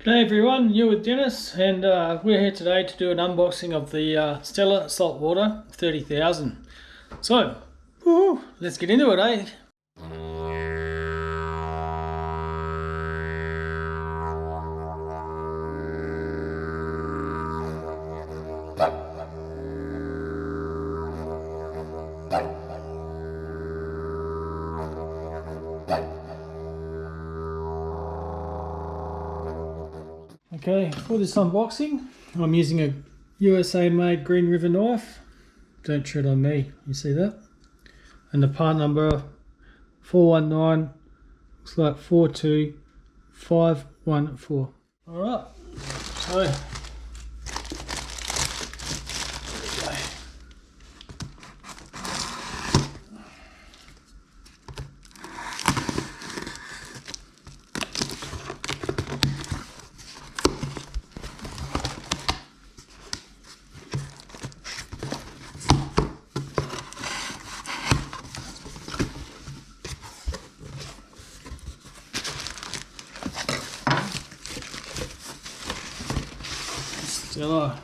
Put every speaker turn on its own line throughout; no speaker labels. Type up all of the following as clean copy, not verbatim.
G'day everyone, you with Dennis, and we're here today to do an unboxing of the Stella Saltwater 30,000. So, let's get into it, eh? Okay, for this unboxing, I'm using a USA made Green River knife. Don't tread on me, you see that? And the part number 419, looks like 42514. Alright, so there we go. Stella.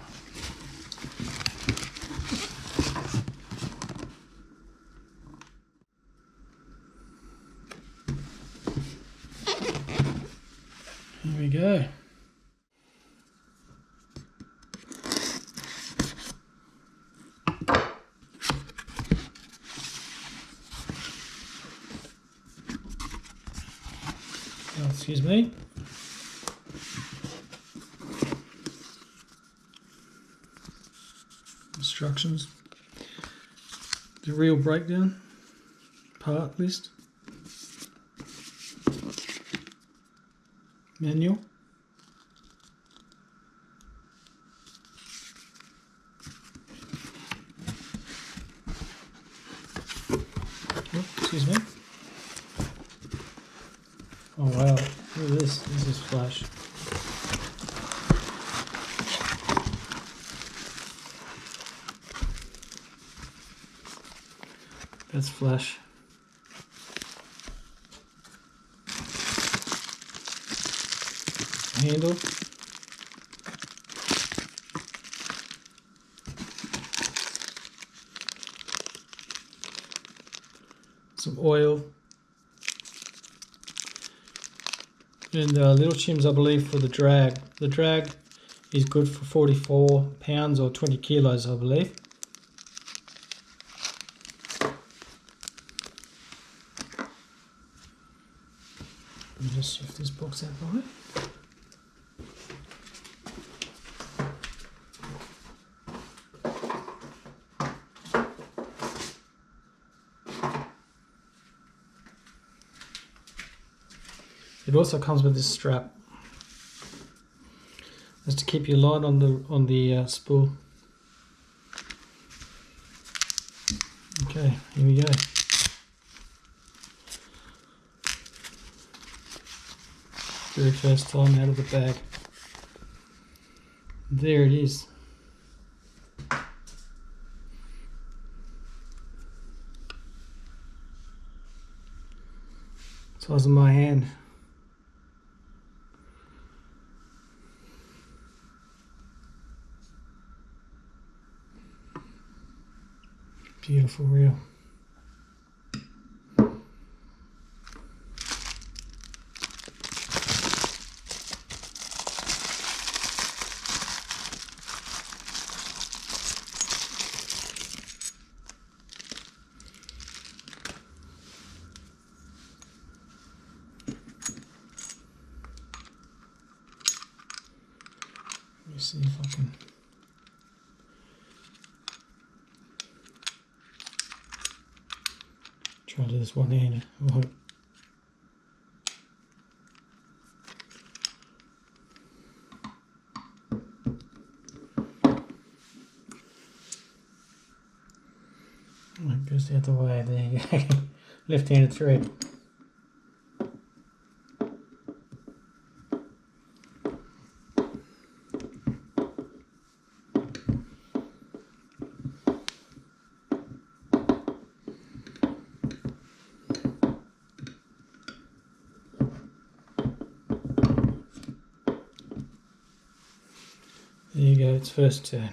Here we go. Oh, excuse me. Instructions, the real breakdown, part list, manual, excuse me. Oh wow, look at this, this is flash. That's flash. Handle. Some oil. And little shims, I believe, for the drag. The drag is good for 44 pounds or 20 kilos, I believe. Let me just shift this box out of the way. It also comes with this strap. Just to keep your line on the spool. Okay, here we go. Very first time out of the bag. There it is. Size of my hand. Beautiful reel. Let me see if I can try to do this one-handed. It goes the other way. There you go. Left-handed thread. There you go, its first turn.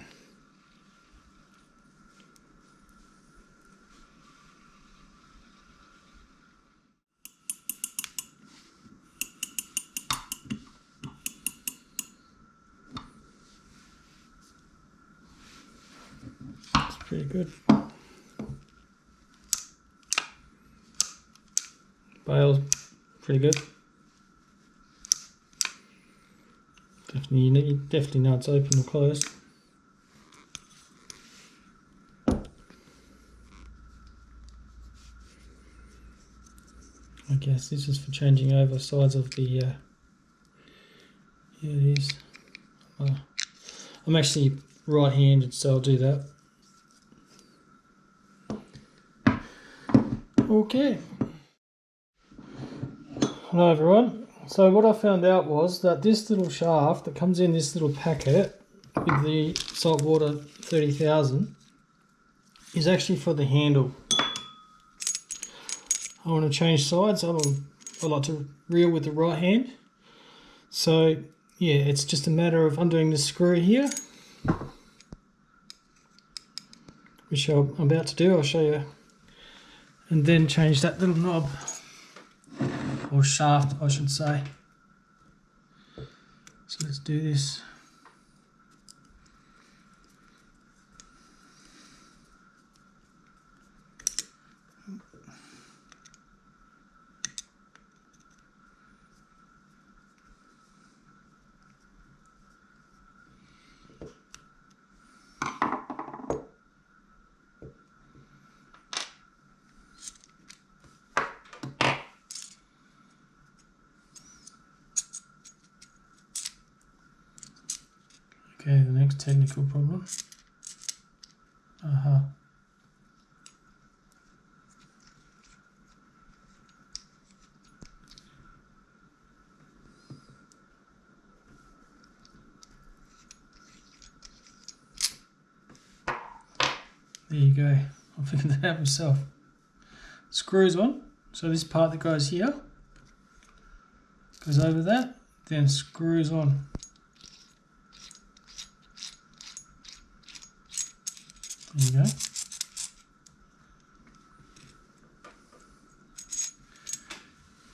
It's pretty good. Bail's pretty good. You definitely know it's open or closed. I guess this is for changing over sides of the, yeah it is. I'm actually right-handed, so I'll do that. Okay. Hello everyone. So what I found out was that this little shaft that comes in this little packet with the saltwater 30,000 is actually for the handle. I want to change sides. I like to reel with the right hand. So yeah, it's just a matter of undoing the screw here, which I'm about to do. I'll show you. And then change that little knob, or shaft I should say. So let's do this. Okay, the next technical problem. There you go. I figured that out myself. Screws on. So this part that goes here goes over that, then screws on. There you go.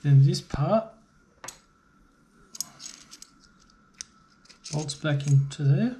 Then this part bolts back into there.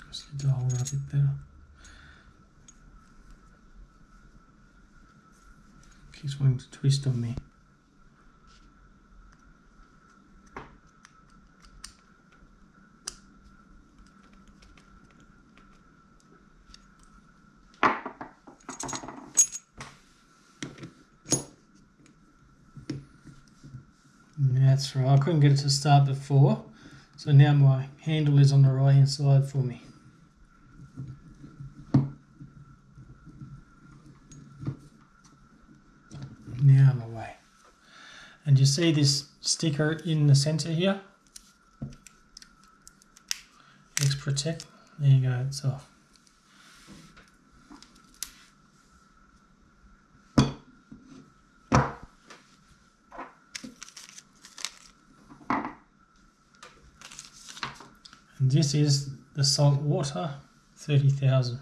Just need to hold it a bit better. Keeps wanting to twist on me. That's right, I couldn't get it to start before, so now my handle is on the right hand side for me. Now I'm away. And you see this sticker in the center here? X Protect. There you go, it's off. And this is the saltwater 30,000.